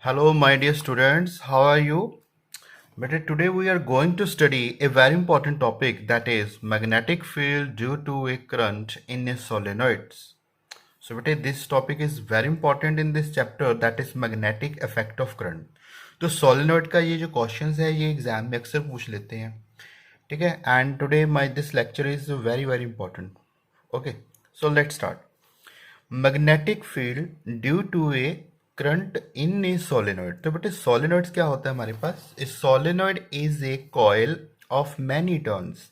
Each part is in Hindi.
Hello, my dear students. How are you? But today we are going to study a very important topic, that is magnetic field due to a current in a solenoids. So this topic is very important in this chapter, that is magnetic effect of current. तो सोलेनॉइड का ये जो क्वेश्चंस है ये एग्जाम में अक्सर पूछ लेते हैं, ठीक है. And today my this lecture is very very important. Okay, so let's start. Magnetic field due to a current in a solenoid. तो बेटे सोलेनॉइड्स क्या होता है हमारे पास? A solenoid is a coil of many turns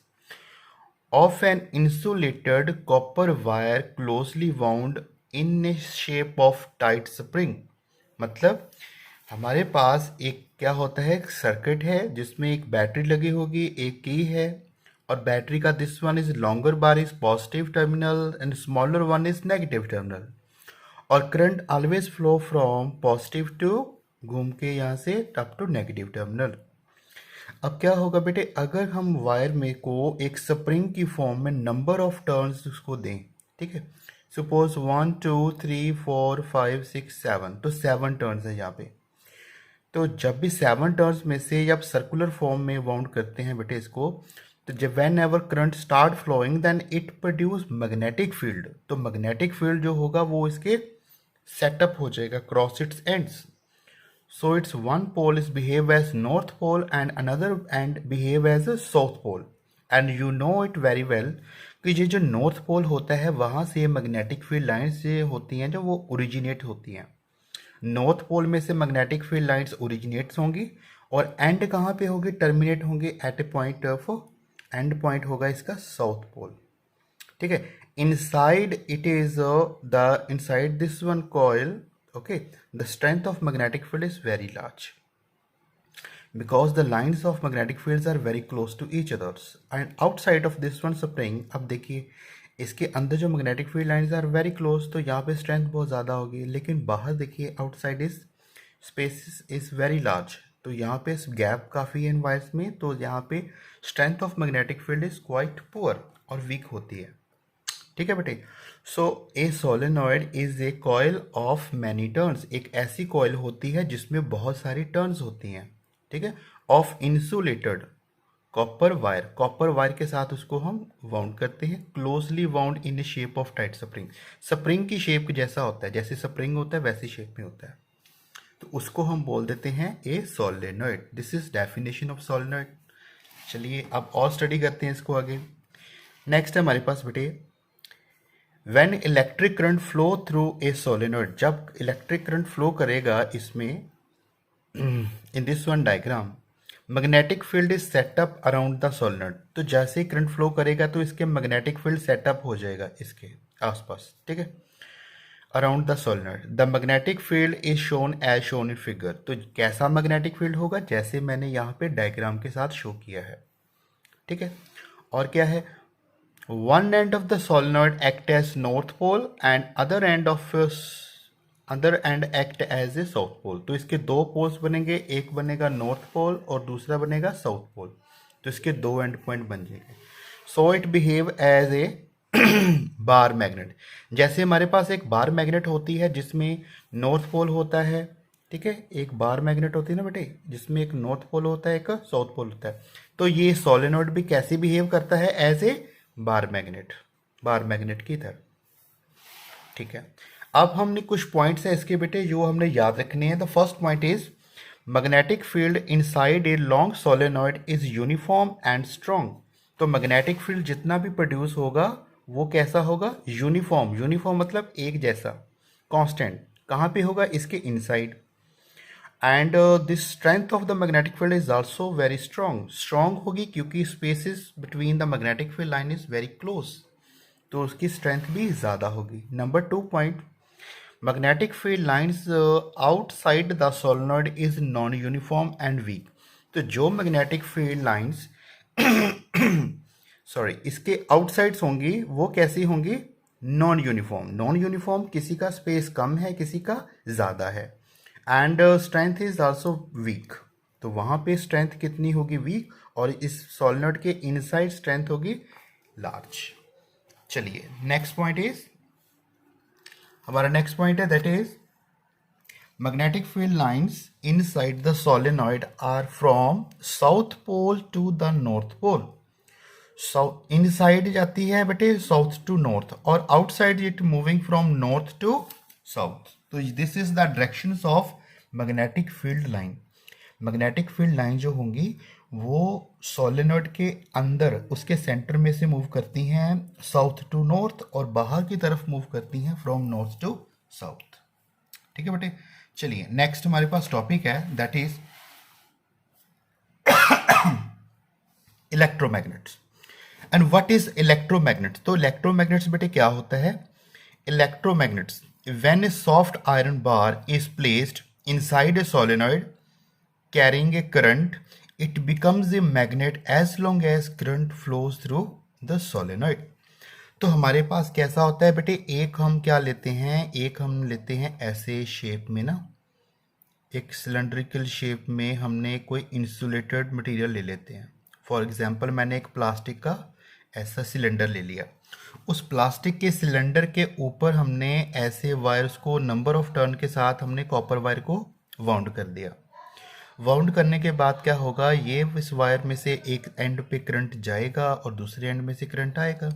of an insulated copper wire closely wound in a shape of tight spring. मतलब हमारे पास एक क्या होता है, एक सर्किट है जिसमें एक बैटरी लगी होगी, एक की है, और बैटरी का this one is longer bar is positive terminal and smaller one is negative terminal, और current always flow from positive to, घूम के यहाँ से अप टू नेगेटिव टर्मिनल. अब क्या होगा बेटे, अगर हम वायर में को एक स्प्रिंग की फॉर्म में नंबर ऑफ टर्न्स उसको दें, ठीक है, सपोज 1 2 3 4 5 6 7, तो 7 टर्न्स है यहाँ पे. तो जब भी 7 टर्न्स में से जब सर्कुलर फॉर्म में वाउंड करते हैं बेटे इसको, तो जब when ever current start flowing then it produce magnetic field. तो मैग्नेटिक फील्ड जो होगा वो इसके सेटअप हो जाएगा cross its ends. So its one pole is behave as north pole and another and behave as a south pole. And you know it very well कि ये जो नॉर्थ पोल होता है वहाँ से मैग्नेटिक फील्ड लाइन्स से होती हैं जो वो ओरिजिनेट होती हैं. नॉर्थ पोल में से मैग्नेटिक फील्ड लाइन्स ओरिजिनेट्स होंगी और एंड कहाँ पे होगी, टर्मिनेट होंगे at a point of, end point होगा इसका साउथ पोल. ठीक है. Inside it is the inside this one coil. Okay, the strength of magnetic field is very large because the lines of magnetic fields are very close to each others. And outside of this one spring, अब देखिए इसके अंदर जो magnetic field lines are very close, तो यहाँ पे strength बहुत ज़्यादा होगी. लेकिन बाहर देखिए outside is space is very large, तो यहाँ पे गैप काफ़ी है इन वायर्स में, तो यहाँ पे strength of magnetic field is quite poor और weak होती है. ठीक है बेटे. So a solenoid is a coil of many turns. एक ऐसी कॉइल होती है जिसमें बहुत सारी टर्न्स होती हैं, ठीक है, of insulated copper wire. Copper wire के साथ उसको हम वाउंड करते हैं, closely wound in the shape of tight spring. Spring की शेप जैसा होता है, जैसे स्प्रिंग होता है वैसी शेप में होता है, तो उसको हम बोल देते हैं ए solenoid. This is definition of solenoid. चलिए अब और स्टडी करते हैं इसको आगे. नेक्स्ट है हमारे पास बेटे, When electric current flow through a solenoid. जब इलेक्ट्रिक करंट फ्लो करेगा इसमें, in this one diagram, magnetic field is setup around the solenoid. तो जैसे ही करंट फ्लो करेगा तो इसके मैग्नेटिक फील्ड सेटअप हो जाएगा इसके आसपास, ठीक है, around the solenoid. The magnetic field is shown as shown in figure. तो कैसा मैग्नेटिक फील्ड होगा, जैसे मैंने यहाँ पे डायग्राम के साथ शो किया है, ठीक है. और क्या है, one end of the solenoid act as north pole and other end act as a south pole. तो इसके दो पोल्स बनेंगे, एक बनेगा नॉर्थ पोल और दूसरा बनेगा साउथ पोल. तो इसके दो एंड पॉइंट बन जाएंगे. So it behave as a bar magnet. जैसे हमारे पास एक बार मैग्नेट होती है जिसमें नॉर्थ पोल होता है, ठीक है, एक बार मैग्नेट होती है ना बेटे जिसमें एक नॉर्थ पोल होता है एक साउथ पोल होता है. तो ये सोलेनॉइड भी कैसे बिहेव करता है, एज ए बार मैग्नेट की तरह. ठीक है. अब हमने कुछ पॉइंट्स हैं इसके बेटे जो हमने याद रखने हैं. The first point is magnetic field inside a long solenoid is uniform and strong. तो मैग्नेटिक फील्ड जितना भी प्रोड्यूस होगा वो कैसा होगा, यूनिफॉर्म. यूनिफॉर्म मतलब एक जैसा, कांस्टेंट. कहाँ पे होगा, इसके इनसाइड. And this strength of the magnetic field is also very strong. Strong होगी क्योंकि spaces between the magnetic field line is very close, तो उसकी स्ट्रेंथ भी ज़्यादा होगी. Number 2 point, magnetic field lines outside the solenoid is non uniform and weak. तो जो मैग्नेटिक फील्ड लाइन्स सॉरी इसके आउटसाइड्स होंगी वो कैसी होंगी, नॉन यूनिफॉर्म. नॉन यूनिफॉर्म किसी का स्पेस कम है किसी का ज़्यादा है. And strength is also weak. तो वहाँ पे स्ट्रेंथ कितनी होगी, वीक, और इस सोलेनॉइड के इनसाइड स्ट्रेंथ होगी लार्ज. चलिए नेक्स्ट पॉइंट इज, हमारा नेक्स्ट पॉइंट है that is magnetic field lines inside the solenoid are from south pole to the north pole. Inside जाती है बेटे साउथ टू नॉर्थ और outside it moving from north to south. तो this is the directions of magnetic field line. Magnetic field line जो होंगी वो सोलेनॉइड के अंदर उसके सेंटर में से मूव करती हैं साउथ टू नॉर्थ और बाहर की तरफ मूव करती हैं फ्रॉम नॉर्थ टू साउथ. ठीक है बेटे. चलिए नेक्स्ट हमारे पास टॉपिक है that is electromagnets. And what is electromagnets? तो इलेक्ट्रोमैग्नेट्स बेटे क्या होता है? Electromagnets when a soft iron bar is placed inside a solenoid carrying a current, it becomes a magnet as long as current flows through the solenoid. तो हमारे पास कैसा होता है बेटे, एक हम क्या लेते हैं, एक हम लेते हैं ऐसे शेप में ना, एक सिलेंड्रिकल शेप में हमने कोई इंसुलेटेड मटेरियल ले लेते हैं. फॉर एग्जांपल मैंने एक प्लास्टिक का ऐसा सिलेंडर ले लिया. उस प्लास्टिक के सिलेंडर के ऊपर हमने ऐसे वायर्स को नंबर ऑफ टर्न के साथ हमने कॉपर वायर को वाउंड कर दिया. वाउंड करने के बाद क्या होगा, ये इस वायर में से एक एंड पे करंट जाएगा और दूसरे एंड में से करंट आएगा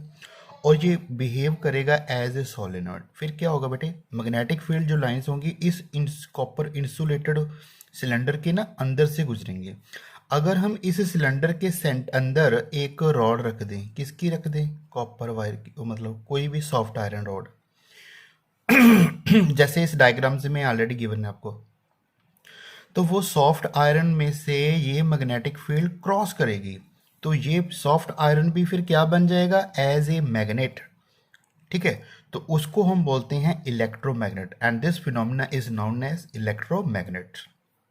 और ये बिहेव करेगा एज ए सोलेनॉइड. फिर क्या होगा बेटे, मैग्नेटिक फील्ड जो लाइंस होंगी इस कॉपर इंसुलेटेड सिलेंडर के ना अंदर से गुजरेंगे. अगर हम इस सिलेंडर के अंदर एक रॉड रख दें, किसकी रख दें, कॉपर वायर की, मतलब कोई भी सॉफ्ट आयरन रॉड जैसे इस डायग्राम्स में ऑलरेडी गिवन है आपको, तो वो सॉफ्ट आयरन में से ये मैग्नेटिक फील्ड क्रॉस करेगी तो ये सॉफ्ट आयरन भी फिर क्या बन जाएगा, एज ए मैग्नेट. ठीक है, तो उसको हम बोलते हैं electromagnet and this phenomena is known as electromagnet.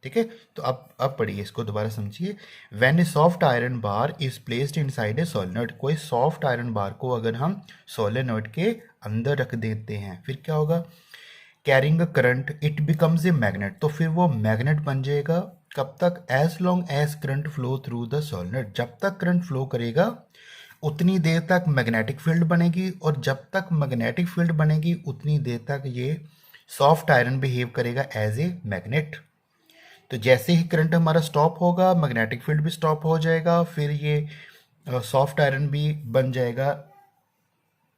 ठीक है, तो अब पढ़िए, इसको दोबारा समझिए. When a soft iron bar is placed inside a solenoid, कोई सॉफ्ट आयरन बार को अगर हम सोलेनॉइड के अंदर रख देते हैं फिर क्या होगा, carrying a current it becomes a magnet. तो फिर वो मैग्नेट बन जाएगा. कब तक, as long as current flow through the solenoid. जब तक करंट फ्लो करेगा उतनी देर तक मैग्नेटिक फील्ड बनेगी और जब तक मैग्नेटिक फील्ड बनेगी उतनी देर तक ये सॉफ्ट आयरन बिहेव करेगा एज ए मैग्नेट. तो जैसे ही करंट हमारा स्टॉप होगा मैग्नेटिक फील्ड भी स्टॉप हो जाएगा, फिर ये सॉफ्ट आयरन भी बन जाएगा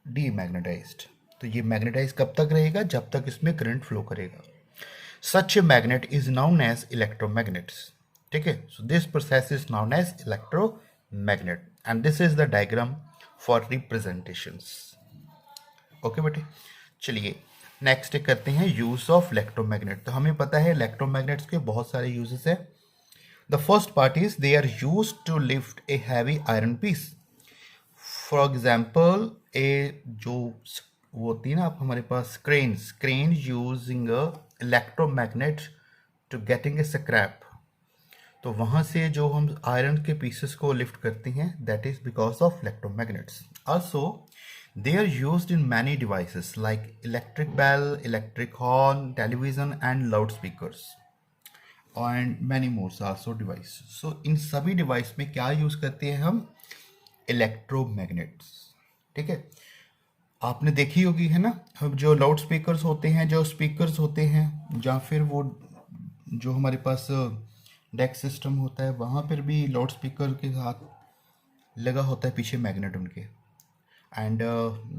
डीमैग्नेटाइज्ड. तो ये मैग्नेटाइज कब तक रहेगा, जब तक इसमें करंट फ्लो करेगा. Such a magnet is known as electromagnets. ठीक है, so this process is known as electromagnet and this is the diagram for representations. Okay बेटे, चलिए नेक्स्ट करते हैं यूज ऑफ इलेक्ट्रोमैग्नेट. तो हमें पता है इलेक्ट्रोमैग्नेट्स के बहुत सारे यूजेस है. The first part is they are use to lift a heavy iron piece. For example a जो वो होती है ना, आप हमारे पास crane using electromagnet to getting a scrap. तो वहाँ से जो हम आयरन के पीसेस को लिफ्ट करते हैं that is because of electromagnets. Also they are used in many devices like electric bell, electric horn, television and loud speakers and many mores also device. So in सभी डिवाइस में क्या यूज करते हैं हम, इलेक्ट्रोमैग्नेट्स. ठीक है, आपने देखी होगी है ना, अब जो लाउड स्पीकर्स होते हैं, जो स्पीकर्स होते हैं, या फिर वो जो हमारे पास डेक सिस्टम होता है वहाँ पर भी लाउड स्पीकर के साथ लगा होता है पीछे मैग्नेट उनके. And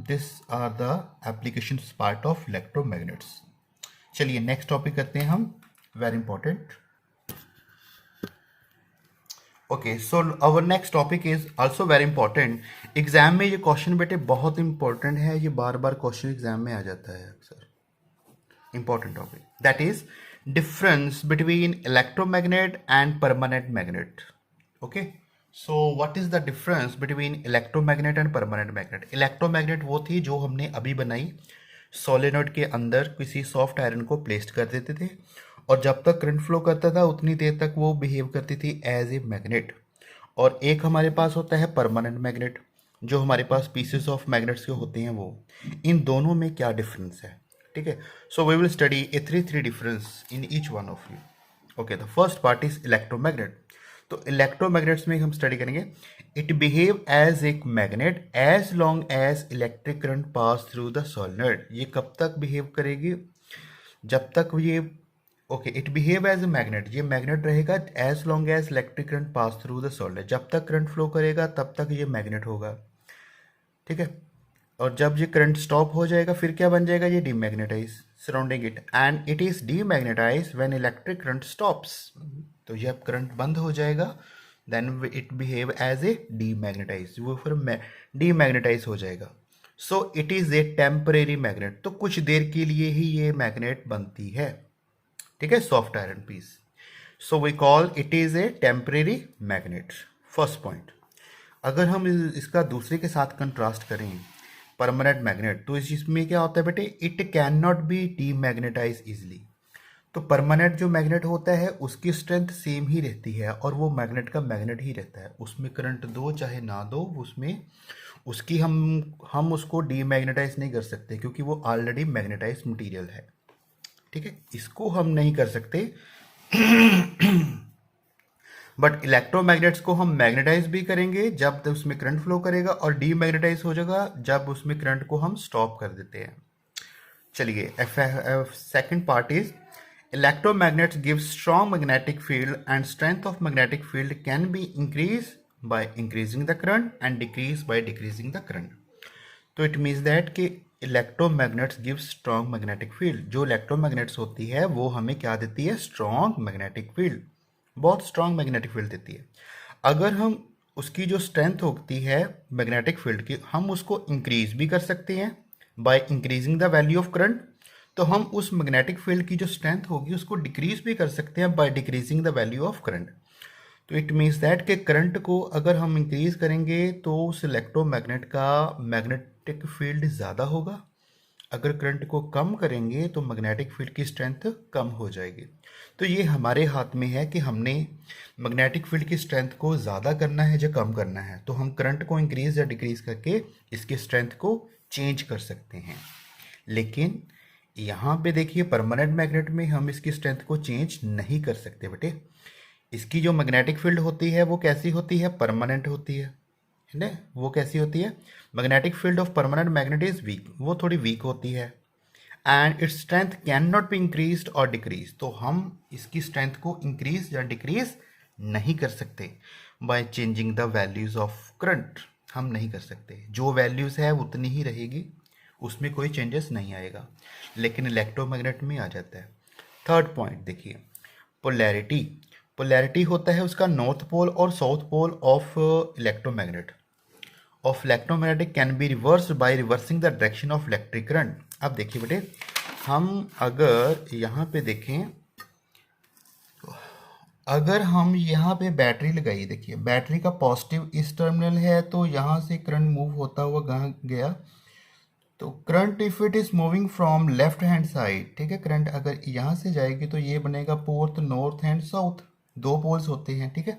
this are the applications part of electromagnets. चलिए नेक्स्ट टॉपिक करते हैं हम, very important. Okay, so our next topic is also very important. Exam में ये क्वेश्चन बेटे बहुत इंपॉर्टेंट है, ये बार बार क्वेश्चन एग्जाम में आ जाता है अक्सर. Important topic that is difference between electromagnet and permanent magnet. Okay, so what is the difference between electromagnet and permanent magnet. Electromagnet वो थी जो हमने अभी बनाई, सोलेनॉइड के अंदर किसी सॉफ्ट आयरन को प्लेस्ड कर देते थे और जब तक करंट फ्लो करता था उतनी देर तक वो बिहेव करती थी एज ए मैग्नेट. और एक हमारे पास होता है परमानेंट मैग्नेट, जो हमारे पास पीसेस ऑफ मैग्नेट्स के होते हैं वो. इन दोनों में क्या डिफरेंस है, ठीक है. So we will study a three difference in each one of you. Okay, the first part is electromagnet. तो इलेक्ट्रोमैग्नेट्स में हम स्टडी करेंगे, it behave as a magnet as long as electric current pass through the solenoid. ये कब तक बिहेव करेगी, जब तक ये okay, it behave as a magnet, ये मैग्नेट रहेगा as long as electric current pass through the solid, जब तक करंट फ्लो करेगा तब तक ये मैग्नेट होगा, ठीक है। और जब ये करंट स्टॉप हो जाएगा फिर क्या बन जाएगा, ये demagnetize surrounding it, and it is demagnetize when electric current stops. तो जब करंट बंद हो जाएगा then it behave as a demagnetize, वो फिर डीमैग्नेटाइज हो जाएगा। So it is a temporary magnet, तो कुछ देर के लिए ही ये मैग्नेट बनती है, ठीक है, soft iron piece. So we call it is a temporary magnet, first point. अगर हम इसका दूसरे के साथ कंट्रास्ट करें, परमानेंट मैग्नेट, तो इसमें क्या होता है बेटे, it can not be demagnetise easily. तो परमानेंट जो मैग्नेट होता है उसकी स्ट्रेंथ सेम ही रहती है और वो मैग्नेट का मैग्नेट ही रहता है, उसमें करंट दो चाहे ना दो, उसमें उसकी हम उसको डीमैग्नेटाइज नहीं कर सकते क्योंकि वो ऑलरेडी मैग्नेटाइज मटेरियल है, ठीक है, इसको हम नहीं कर सकते। बट इलेक्ट्रोमैग्नेट्स को हम मैग्नेटाइज भी करेंगे जब उसमें करंट फ्लो करेगा और डीमैग्नेटाइज हो जाएगा जब उसमें करंट को हम स्टॉप कर देते हैं। चलिए, second part is electromagnets give strong magnetic field and strength of magnetic field can be increased by increasing the current and decreased by decreasing the current. तो इट मीन्स दैट कि electromagnets give strong magnetic field, जो इलेक्ट्रोमैग्नेट्स होती है वो हमें क्या देती है, स्ट्रॉन्ग मैग्नेटिक फील्ड, बहुत स्ट्रॉन्ग मैग्नेटिक फील्ड देती है। अगर हम उसकी जो स्ट्रेंथ होती है मैग्नेटिक फील्ड की, हम उसको इंक्रीज भी कर सकते हैं by increasing the value of current, तो हम उस मैग्नेटिक फील्ड की जो स्ट्रेंथ होगी उसको डिक्रीज भी कर सकते हैं by decreasing the value of current. तो इट मीन्स दैट कि करंट को अगर हम इंक्रीज करेंगे तो उस इलेक्ट्रोमैग्नेट का मैग्नेटिक फील्ड ज़्यादा होगा, अगर करंट को कम करेंगे तो मैग्नेटिक फील्ड की स्ट्रेंथ कम हो जाएगी। तो ये हमारे हाथ में है कि हमने मैग्नेटिक फील्ड की स्ट्रेंथ को ज़्यादा करना है या कम करना है, तो हम करंट को इंक्रीज या डिक्रीज करके इसकी स्ट्रेंथ को चेंज कर सकते हैं। लेकिन यहाँ पे देखिए परमानेंट मैग्नेट में हम इसकी स्ट्रेंथ को चेंज नहीं कर सकते बेटे, इसकी जो मैग्नेटिक फील्ड होती है वो कैसी होती है, परमानेंट होती है ना, वो कैसी होती है, magnetic field of permanent magnet is weak, वो थोड़ी वीक होती है, and its strength can not be increase और डिक्रीज, तो हम इसकी स्ट्रेंथ को इंक्रीज या डिक्रीज नहीं कर सकते by changing the values of current, हम नहीं कर सकते, जो वैल्यूज है उतनी ही रहेगी, उसमें कोई चेंजेस नहीं आएगा, लेकिन इलेक्ट्रोमैग्नेट में आ जाता है। थर्ड पॉइंट देखिए, पोलैरिटी, पोलैरिटी होता है उसका नॉर्थ पोल और south pole of electromagnet, of electromagnetic can be reverse by reversing the direction of electric current. अब देखिए बेटे, हम अगर यहाँ पे देखें, अगर हम यहाँ पे बैटरी लगाई, देखिए बैटरी का पॉजिटिव इस टर्मिनल है तो यहाँ से करंट मूव होता हुआ कहाँ गया, तो current if it is moving from left hand side, ठीक है, करंट अगर यहाँ से जाएगी तो ये बनेगा पोर्ट नॉर्थ एंड साउथ, दो पोल्स होते हैं, ठीक है।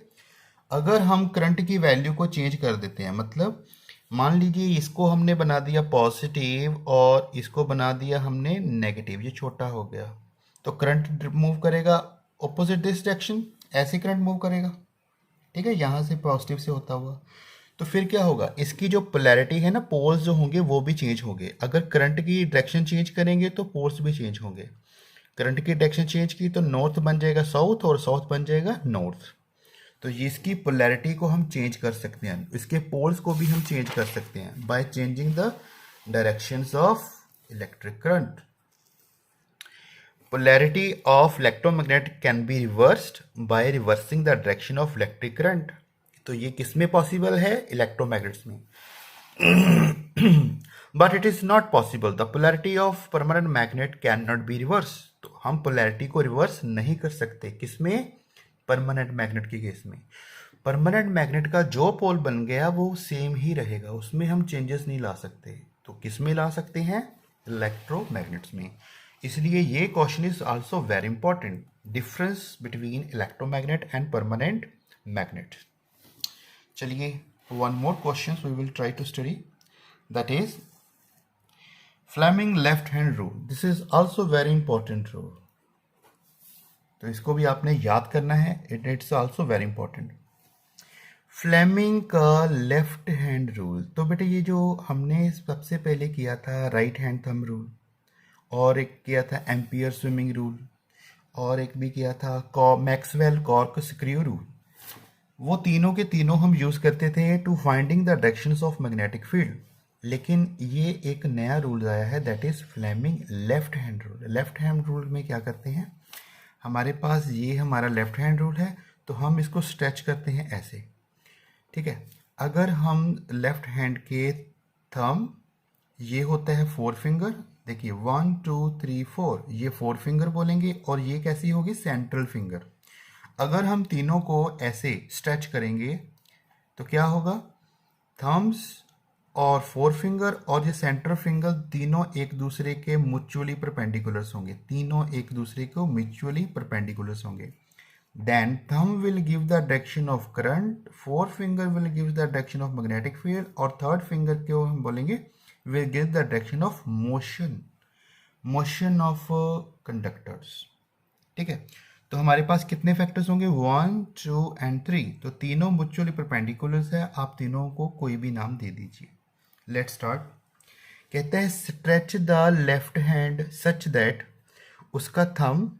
अगर हम करंट की वैल्यू को चेंज कर देते हैं, मतलब मान लीजिए इसको हमने बना दिया पॉजिटिव और इसको बना दिया हमने नेगेटिव, ये छोटा हो गया, तो करंट मूव करेगा ऑपोजिट दिस डायरेक्शन, ऐसे करंट मूव करेगा, ठीक है, यहाँ से पॉजिटिव से होता हुआ, तो फिर क्या होगा, इसकी जो पोलैरिटी है ना, पोल्स जो होंगे वो भी चेंज होंगे, अगर करंट की डायरेक्शन चेंज करेंगे तो पोल्स भी चेंज होंगे, करंट की डायरेक्शन चेंज की तो नॉर्थ बन जाएगा साउथ और साउथ बन जाएगा नॉर्थ, तो ये इसकी पोलैरिटी को हम चेंज कर सकते हैं, इसके पोल्स को भी हम चेंज कर सकते हैं by changing the directions of electric current. Polarity of electromagnet can be reversed by reversing the direction of electric current. तो ये किस में पॉसिबल है, इलेक्ट्रोमैग्नेट्स में। But it is not possible, the polarity of permanent magnet can not be reverse, तो हम पोलैरिटी को रिवर्स नहीं कर सकते, किसमें, परमानेंट मैग्नेट के केस में। परमानेंट मैग्नेट का जो पोल बन गया वो सेम ही रहेगा, उसमें हम चेंजेस नहीं ला सकते, तो किस में ला सकते हैं, इलेक्ट्रोमैग्नेट्स में। इसलिए ये question is also very important, difference between electromagnet and permanent magnet. चलिए, one more question we will try to study, that is Fleming left hand rule, this is also very important rule, तो इसको भी आपने याद करना है, it's also very important. Fleming का लेफ्ट हैंड रूल, तो बेटे ये जो हमने सबसे पहले किया था राइट हैंड थंब रूल, और एक किया था एम्पियर स्विमिंग रूल, और एक भी किया था मैक्सवेल कॉर्क स्क्रू रूल। वो तीनों के तीनों हम यूज़ करते थे to finding the directions of magnetic field. लेकिन ये एक नया रूल आया है, that is Fleming left hand rule. Left hand rule में क्या करते हैं, हमारे पास ये हमारा लेफ्ट हैंड रूल है, तो हम इसको स्ट्रेच करते हैं ऐसे, ठीक है। अगर हम लेफ्ट हैंड के थंब, ये होता है फोर फिंगर, देखिए 1 2 3 4, ये फोर फिंगर बोलेंगे, और ये कैसी होगी, सेंट्रल फिंगर। अगर हम तीनों को ऐसे स्ट्रेच करेंगे तो क्या होगा, थम्स और फोर फिंगर और ये सेंटर फिंगर तीनों एक दूसरे के म्यूचुअली परपेंडिकुलर्स होंगे, तीनों एक दूसरे को म्यूचुअली परपेंडिकुलर्स होंगे। Then thumb will give the direction of current, four finger will give the direction of magnetic field, और थर्ड फिंगर को हम बोलेंगे will give the direction of motion of conductors, ठीक है। तो हमारे पास कितने फैक्टर्स होंगे, 1 2 एंड 3। तो तीनों म्यूचुअली परपेंडिकुलर्स है, आप तीनों को कोई भी नाम दे दीजिए। Let's start. कहता है stretch the left hand such that, उसका thumb,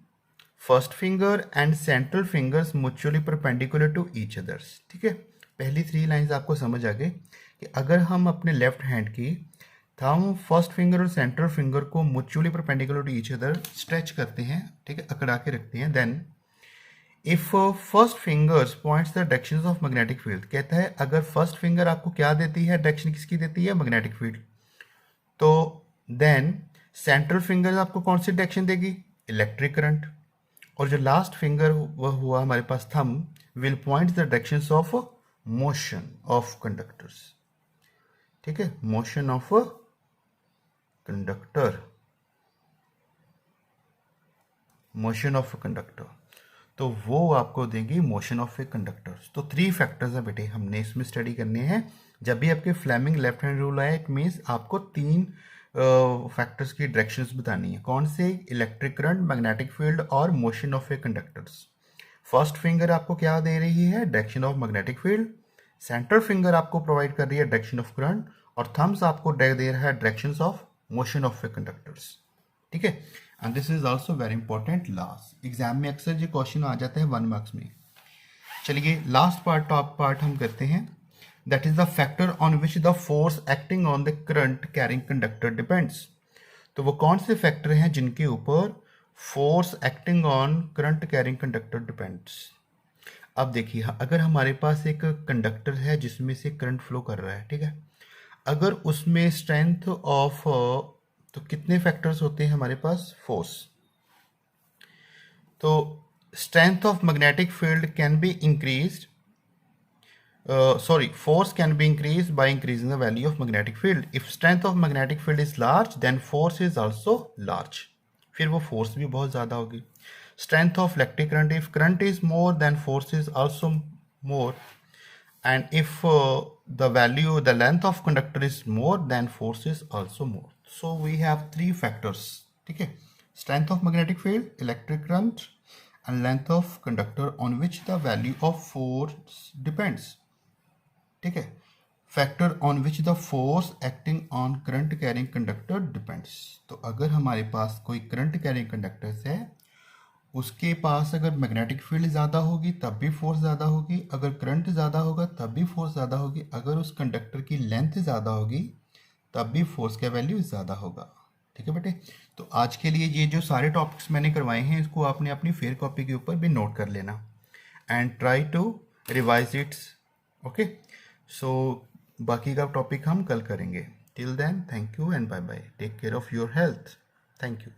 first finger and central fingers mutually perpendicular to each others, ठीक है। पहली 3 लाइंस आपको समझ आ गई कि अगर हम अपने लेफ्ट हैंड की थंब, फर्स्ट फिंगर और सेंट्रल फिंगर को mutually perpendicular to each other stretch करते हैं, ठीक है, अकड़ा के रखते हैं, then if first fingers points the directions of magnetic field. कहता है अगर फर्स्ट फिंगर आपको क्या देती है, डायरेक्शन किसकी देती है, मैग्नेटिक फील्ड, तो देन सेंट्रल फिंगर आपको कौन सी डायरेक्शन देगी, इलेक्ट्रिक करंट, और जो लास्ट फिंगर वह हुआ हमारे पास thumb, will point the directions of motion of conductors, ठीक है, motion of conductor, motion of conductor, तो वो आपको देंगी मोशन ऑफ ए कंडक्टर्स। तो 3 फैक्टर्स हैं बेटे, हमने इसमें स्टडी करने हैं। जब भी आपके फ्लेमिंग लेफ्ट हैंड रूल आए, इट मीन्स आपको 3 फैक्टर्स की डायरेक्शंस बतानी है। कौन से, इलेक्ट्रिक करंट, मैग्नेटिक फील्ड और motion of A conductors. First finger आपको क्या दे रही है, direction of magnetic field, central finger आपको प्रोवाइड कर रही है डायरेक्शन ऑफ करंट, और थम्स आपको दे रहा है directions of motion of A conductors, ठीक है। And this is also very important, last exam में अक्सर ये क्वेश्चन आ जाता है 1 मार्क्स में। चलिए लास्ट पार्ट, टॉप पार्ट हम करते हैं, that is the factor on which the force acting on the current carrying conductor depends. तो वो कौन से फैक्टर हैं जिनके ऊपर force acting on current carrying conductor depends. अब देखिए, अगर हमारे पास एक कंडक्टर है जिसमें से करंट फ्लो कर रहा है, ठीक है, अगर उसमें स्ट्रेंथ ऑफ, तो कितने फैक्टर्स होते हैं हमारे पास, फोर्स। तो strength of magnetic field can be increased, force can be increased by increasing the value of magnetic field. If strength of magnetic field is large, then force is also large. फिर वो force भी बहुत ज़्यादा होगी. Strength of electric current, if current is more, then force is also more. And if the length of conductor is more, then force is also more. So we have 3 factors. ठीक है, strength of magnetic field, electric current, and length of conductor on which the value of force depends. ठीक है, factor on which the force acting on current carrying conductor depends. तो अगर हमारे पास कोई करंट कैरिंग कंडक्टर्स है, उसके पास अगर मैग्नेटिक फील्ड ज़्यादा होगी तब भी फोर्स ज़्यादा होगी, अगर करंट ज़्यादा होगा तब भी फोर्स ज़्यादा होगी, अगर उस कंडक्टर की लेंथ ज़्यादा होगी तब भी फोर्स का वैल्यू ज़्यादा होगा। ठीक है बेटे, तो आज के लिए ये जो सारे टॉपिक्स मैंने करवाए हैं, इसको आपने अपनी फेयर कॉपी के ऊपर भी नोट कर लेना and try to revise its. Okay, so बाकी का टॉपिक हम कल करेंगे। Till then, thank you and bye bye, take care of your health, thank you.